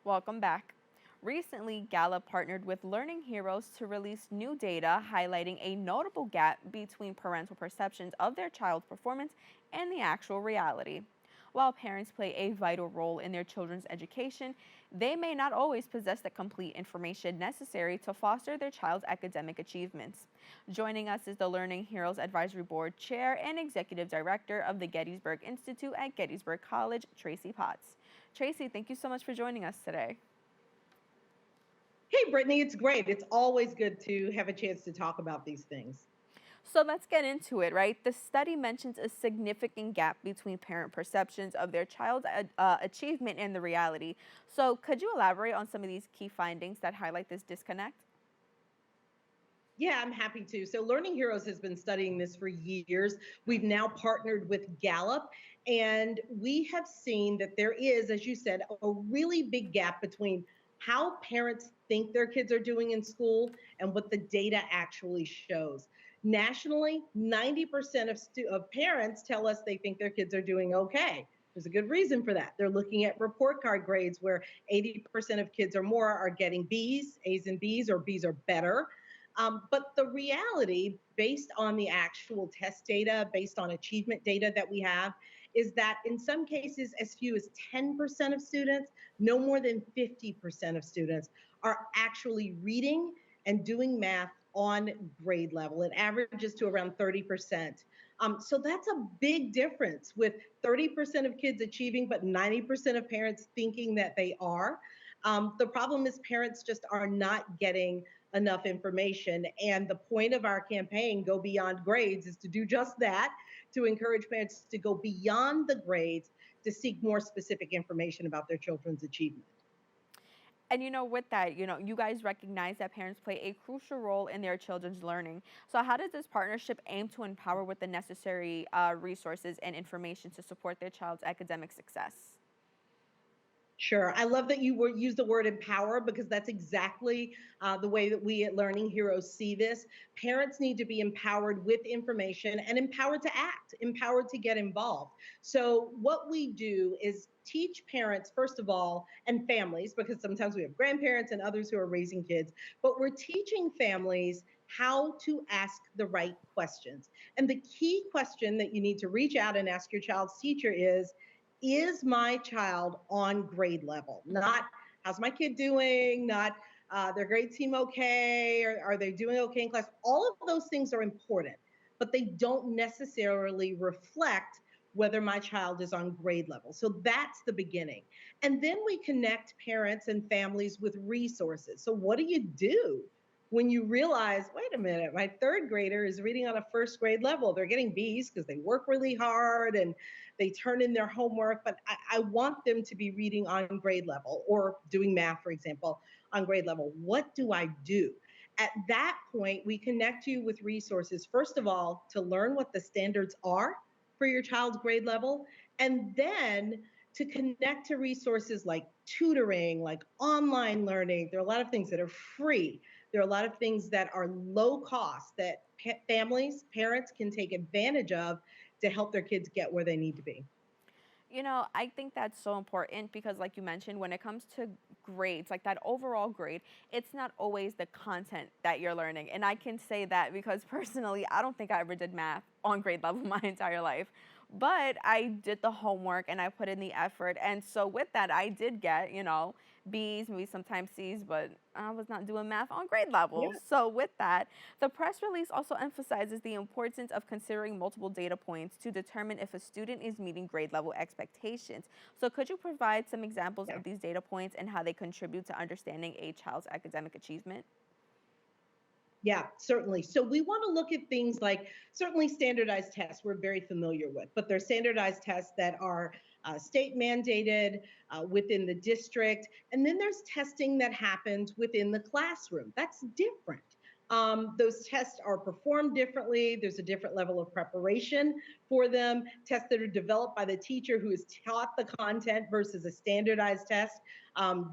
Welcome back. Recently, Gallup partnered with Learning Heroes to release new data highlighting a notable gap between parental perceptions of their child's performance and the actual reality. While parents play a vital role in their children's education, they may not always possess the complete information necessary to foster their child's academic achievements. Joining us is the Learning Heroes Advisory Board Chair and Executive Director of the Gettysburg Institute at Gettysburg College, Tracie Potts. Tracie, thank you so much for joining us today. Hey, Brittany, it's great. It's always good to have a chance to talk about these things. So let's get into it, right? The study mentions a significant gap between parent perceptions of their child's achievement and the reality. So could you elaborate on some of these key findings that highlight this disconnect? Yeah, I'm happy to. So, Learning Heroes has been studying this for years. We've now partnered with Gallup, and we have seen that there is, as you said, a really big gap between how parents think their kids are doing in school and what the data actually shows. Nationally, 90% of parents tell us they think their kids are doing okay. There's a good reason for that. They're looking at report card grades where 80% of kids or more are getting B's, A's and B's, or B's are better. But the reality, based on the actual test data, based on achievement data that we have, is that in some cases, as few as 10% of students, no more than 50% of students are actually reading and doing math on grade level. It averages to around 30%. So that's a big difference with 30% of kids achieving, but 90% of parents thinking that they are. The problem is parents just are not getting enough information. And the point of our campaign, Go Beyond Grades, is to do just that, to encourage parents to go beyond the grades to seek more specific information about their children's achievement. And with that, you guys recognize that parents play a crucial role in their children's learning. So how does this partnership aim to empower with the necessary resources and information to support their child's academic success? Sure. I love that you use the word empower because that's exactly the way that we at Learning Heroes see this. Parents need to be empowered with information and empowered to act, empowered to get involved. So, what we do is teach parents, first of all, and families, because sometimes we have grandparents and others who are raising kids, but we're teaching families how to ask the right questions. And the key question that you need to reach out and ask your child's teacher is my child on grade level? Not how's my kid doing, not their grade seem okay, or are they doing okay in class? All of those things are important, but they don't necessarily reflect whether my child is on grade level. So that's the beginning. And then we connect parents and families with resources. So what do you do when you realize, wait a minute, my third grader is reading on a first grade level? They're getting B's because they work really hard and they turn in their homework, but I want them to be reading on grade level or doing math, for example, on grade level. What do I do? At that point, we connect you with resources, first of all, to learn what the standards are for your child's grade level, and then to connect to resources like tutoring, like online learning. There are a lot of things that are free. There are a lot of things that are low cost that families, parents can take advantage of to help their kids get where they need to be. I think that's so important because, like you mentioned, when it comes to grades, like that overall grade, it's not always the content that you're learning. And I can say that because personally, I don't think I ever did math on grade level my entire life. But I did the homework and I put in the effort. And so, with that, I did get, B's, maybe sometimes C's, but I was not doing math on grade level. Yeah. So, with that, the press release also emphasizes the importance of considering multiple data points to determine if a student is meeting grade level expectations. So, could you provide some examples Yeah. of these data points and how they contribute to understanding a child's academic achievement? Yeah, certainly. So we want to look at things like certainly standardized tests we're very familiar with, but there's standardized tests that are state mandated within the district. And then there's testing that happens within the classroom. That's different. Those tests are performed differently. There's a different level of preparation for them. Tests that are developed by the teacher who has taught the content versus a standardized test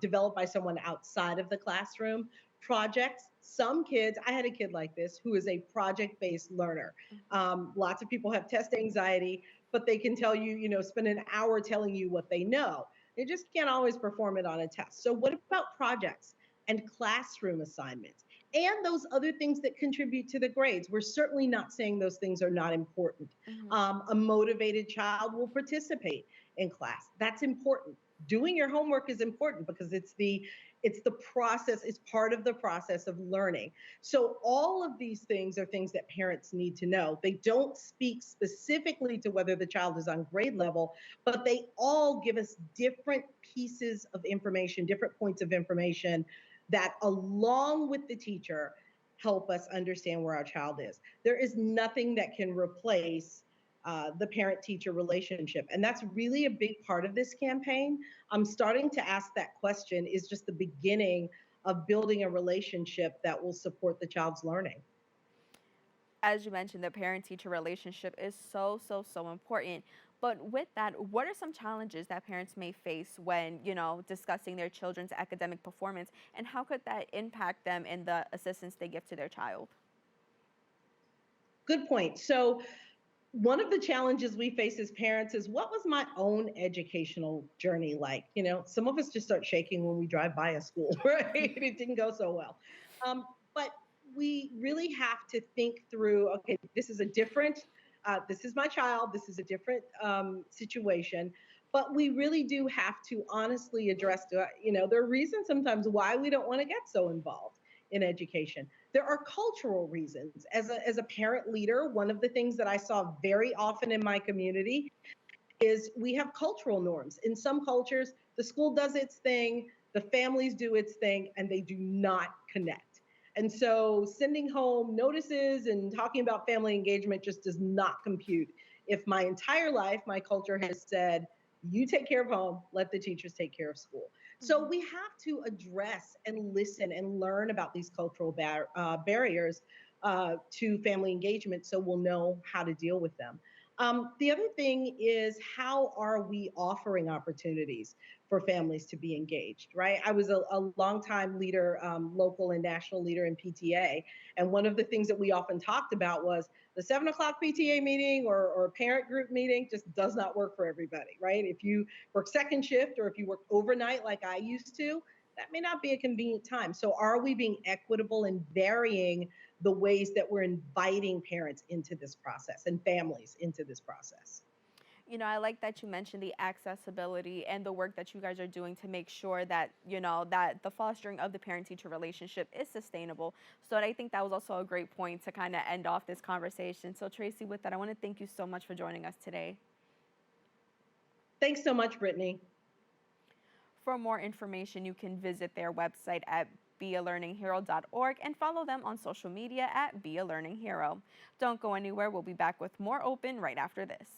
developed by someone outside of the classroom. Projects. Some kids, I had a kid like this who is a project based learner. Lots of people have test anxiety, but they can tell you, spend an hour telling you what they know. They just can't always perform it on a test. So, what about projects and classroom assignments and those other things that contribute to the grades? We're certainly not saying those things are not important. Hmm. A motivated child will participate in class. That's important. Doing your homework is important because it's the process, it's part of the process of learning. So all of these things are things that parents need to know. They don't speak specifically to whether the child is on grade level, but they all give us different pieces of information, different points of information that, along with the teacher, help us understand where our child is. There is nothing that can replace the parent teacher relationship. And that's really a big part of this campaign. I'm starting to ask that question is just the beginning of building a relationship that will support the child's learning. As you mentioned, the parent-teacher relationship is so, so, so important. But with that, what are some challenges that parents may face when, discussing their children's academic performance, and how could that impact them in the assistance they give to their child? Good point. So, one of the challenges we face as parents is what was my own educational journey like? Some of us just start shaking when we drive by a school, right? It didn't go so well. But we really have to think through, okay, this is my child, this is a different situation. But we really do have to honestly address, there are reasons sometimes why we don't want to get so involved in education. There are cultural reasons. As a parent leader, one of the things that I saw very often in my community is we have cultural norms. In some cultures, the school does its thing, the families do its thing, and they do not connect. And so sending home notices and talking about family engagement just does not compute. If my entire life, my culture has said, you take care of home, let the teachers take care of school. So Mhm. we have to address and listen and learn about these cultural barriers to family engagement so we'll know how to deal with them. The other thing is, how are we offering opportunities for families to be engaged, right? I was a longtime leader, local and national leader in PTA. And one of the things that we often talked about was the 7 o'clock PTA meeting or parent group meeting just does not work for everybody, right? If you work second shift or if you work overnight like I used to, that may not be a convenient time. So, are we being equitable and varying the ways that we're inviting parents into this process and families into this process? I like that you mentioned the accessibility and the work that you guys are doing to make sure that, that the fostering of the parent-teacher relationship is sustainable. So I think that was also a great point to kind of end off this conversation. So Tracie, with that, I want to thank you so much for joining us today. Thanks so much, Brittany. For more information, you can visit their website at bealearninghero.org and follow them on social media at Be a Learning Hero. Don't go anywhere. We'll be back with more Open right after this.